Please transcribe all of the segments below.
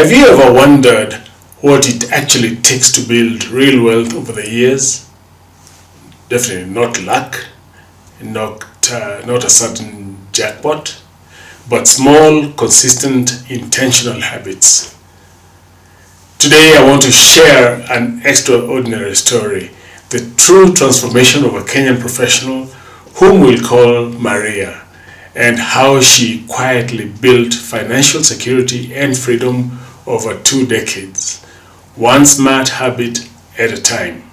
Have you ever wondered what it actually takes to build real wealth over the years? Definitely not luck, not a sudden jackpot, but small, consistent, intentional habits. Today I want to share an extraordinary story, the true transformation of a Kenyan professional whom we'll call Maria, and how she quietly built financial security and freedom over 2 decades, one smart habit at a time.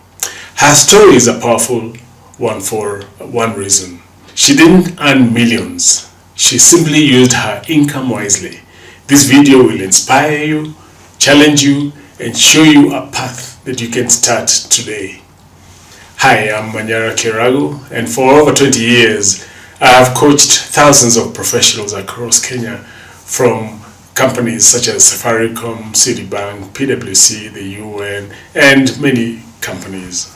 Her story is a powerful one for one reason. She didn't earn millions. She simply used her income wisely. This video will inspire you, challenge you, and show you a path that you can start today. Hi, I'm Manyara Kiragu, and for over 20 years, I have coached thousands of professionals across Kenya from companies such as Safaricom, Citibank, PwC, the UN, and many companies,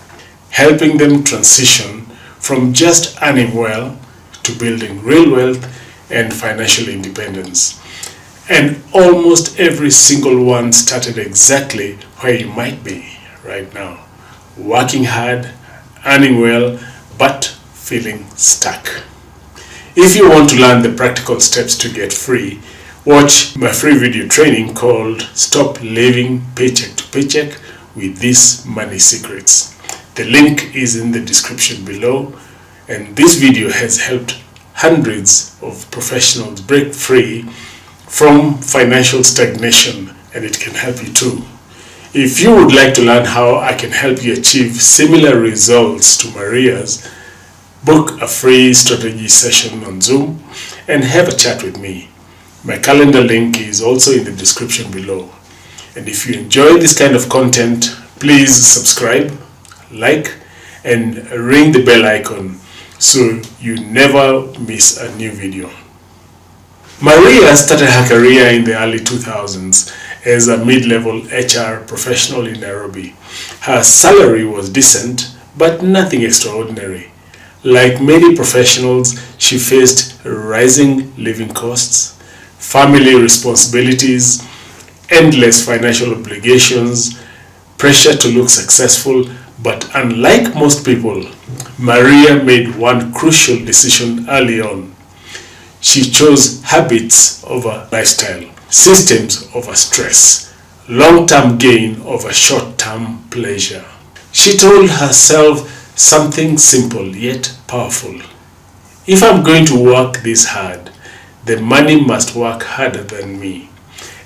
helping them transition from just earning well to building real wealth and financial independence. And almost every single one started exactly where you might be right now, working hard, earning well, but feeling stuck. If you want to learn the practical steps to get free, watch my free video training called Stop Living Paycheck to Paycheck with These Money Secrets. The link is in the description below, and this video has helped hundreds of professionals break free from financial stagnation, and it can help you too. If you would like to learn how I can help you achieve similar results to Maria's, book a free strategy session on Zoom and have a chat with me. My calendar link is also in the description below. And if you enjoy this kind of content, please subscribe, like, and ring the bell icon so you never miss a new video. Maria started her career in the early 2000s as a mid-level HR professional in Nairobi. Her salary was decent, but nothing extraordinary. Like many professionals, she faced rising living costs, family responsibilities, endless financial obligations, pressure to look successful. But unlike most people, Maria made one crucial decision early on. She chose habits over lifestyle, systems over stress, long-term gain over short-term pleasure. She told herself something simple yet powerful. If I'm going to work this hard, the money must work harder than me.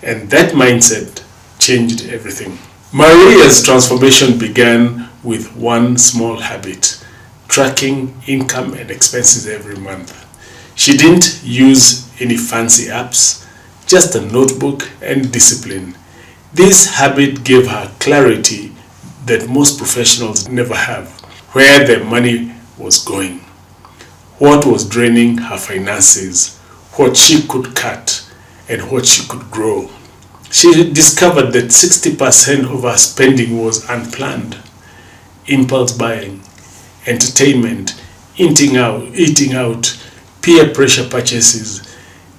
And that mindset changed everything. Maria's transformation began with one small habit: tracking income and expenses every month. She didn't use any fancy apps, just a notebook and discipline. This habit gave her clarity that most professionals never have: where their money was going, what was draining her finances, what she could cut, and what she could grow. She discovered that 60% of her spending was unplanned: impulse buying, entertainment, eating out, peer pressure purchases.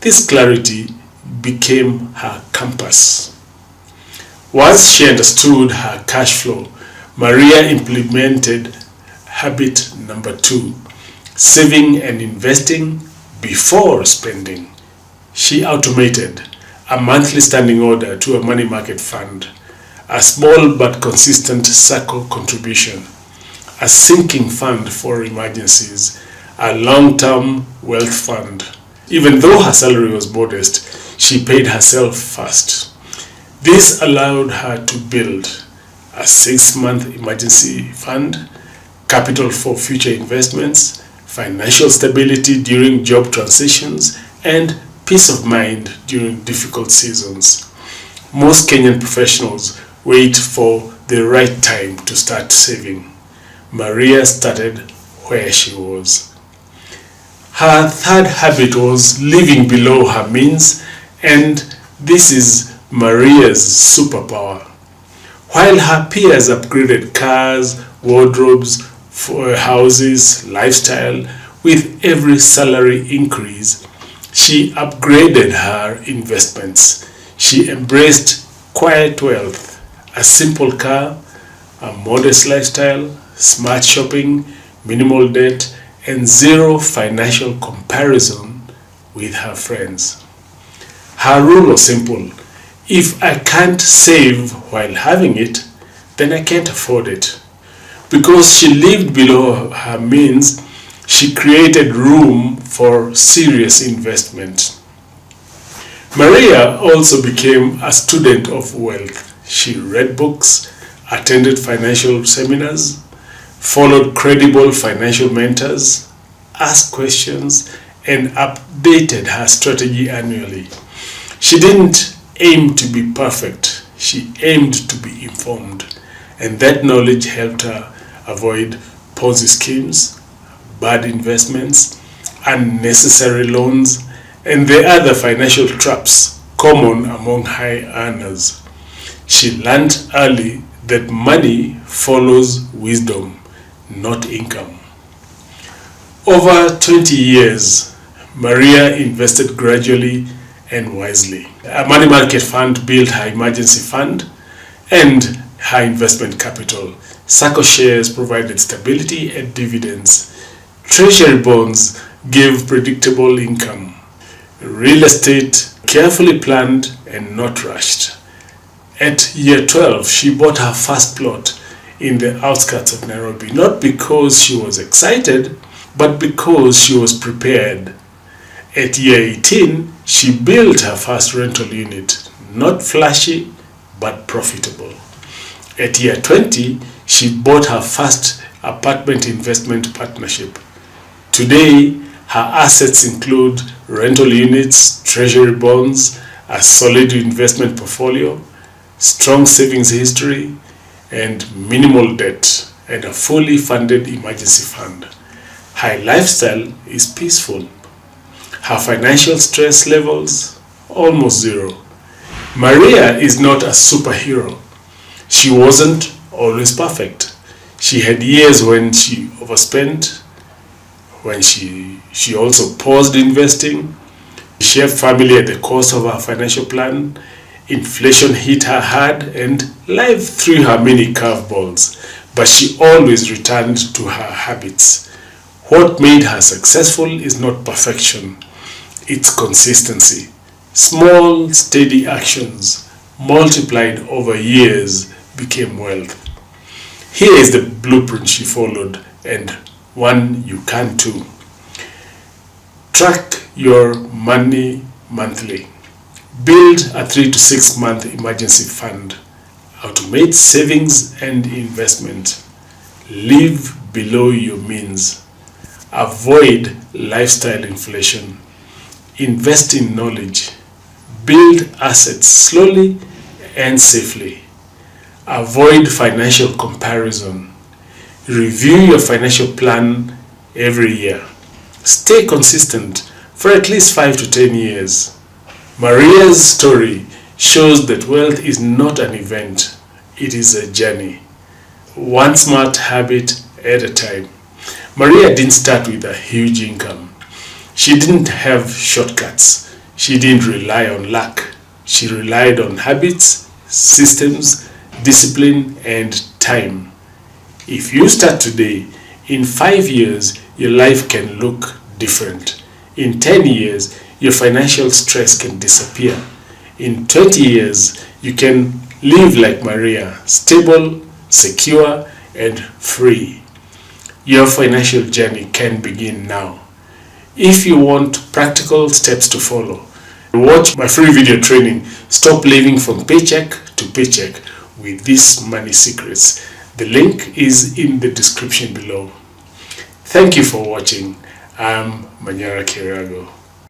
This clarity became her compass. Once she understood her cash flow, Maria implemented habit number 2, saving and investing before spending. She automated a monthly standing order to a money market fund, a small but consistent circle contribution, a sinking fund for emergencies, a long-term wealth fund. Even though her salary was modest, she paid herself first. This allowed her to build a 6-month emergency fund, capital for future investments, financial stability during job transitions, and peace of mind during difficult seasons. Most Kenyan professionals wait for the right time to start saving. Maria started where she was. Her third habit was living below her means, and this is Maria's superpower. While her peers upgraded cars, wardrobes, houses, lifestyle, with every salary increase, she upgraded her investments. She embraced quiet wealth, a simple car, a modest lifestyle, smart shopping, minimal debt, and zero financial comparison with her friends. Her rule was simple: if I can't save while having it, then I can't afford it. Because she lived below her means, she created room for serious investment. Maria also became a student of wealth. She read books, attended financial seminars, followed credible financial mentors, asked questions, and updated her strategy annually. She didn't aim to be perfect, she aimed to be informed, and that knowledge helped her avoid Ponzi schemes, bad investments, unnecessary loans, and the other financial traps common among high earners. She learned early that money follows wisdom, not income. Over 20 years, Maria invested gradually and wisely. A money market fund built her emergency fund and her investment capital. SACCO shares provided stability and dividends. Treasury bonds gave predictable income. Real estate, carefully planned and not rushed. At year 12, she bought her first plot in the outskirts of Nairobi, not because she was excited, but because she was prepared. At year 18, she built her first rental unit, not flashy, but profitable. At year 20, she bought her first apartment investment partnership. Today, her assets include rental units, treasury bonds, a solid investment portfolio, strong savings history, and minimal debt, and a fully funded emergency fund. Her lifestyle is peaceful. Her financial stress levels almost zero. Maria is not a superhero. She wasn't always perfect. She had years when she overspent, when she also paused investing. She had family at the cost of her financial plan. Inflation hit her hard and life threw her many curveballs, but she always returned to her habits. What made her successful is not perfection, it's consistency. Small, steady actions multiplied over years became wealth. Here is the blueprint she followed, and one you can too. Track your money monthly. Build a 3 to 6 month emergency fund. Automate savings and investment. Live below your means. Avoid lifestyle inflation. Invest in knowledge. Build assets slowly and safely. Avoid financial comparison. Review your financial plan every year. Stay consistent for at least 5 to 10 years. Maria's story shows that wealth is not an event, it is a journey. One smart habit at a time. Maria didn't start with a huge income. She didn't have shortcuts. She didn't rely on luck. She relied on habits, systems, discipline, and time. If you start today, in 5 years, your life can look different. In 10 years, your financial stress can disappear. In 20 years, you can live like Maria, stable, secure, and free. Your financial journey can begin now. If you want practical steps to follow, watch my free video training, Stop Living from Paycheck to Paycheck with These Money Secrets. The link is in the description below. Thank you for watching. I'm Manyara Kirago.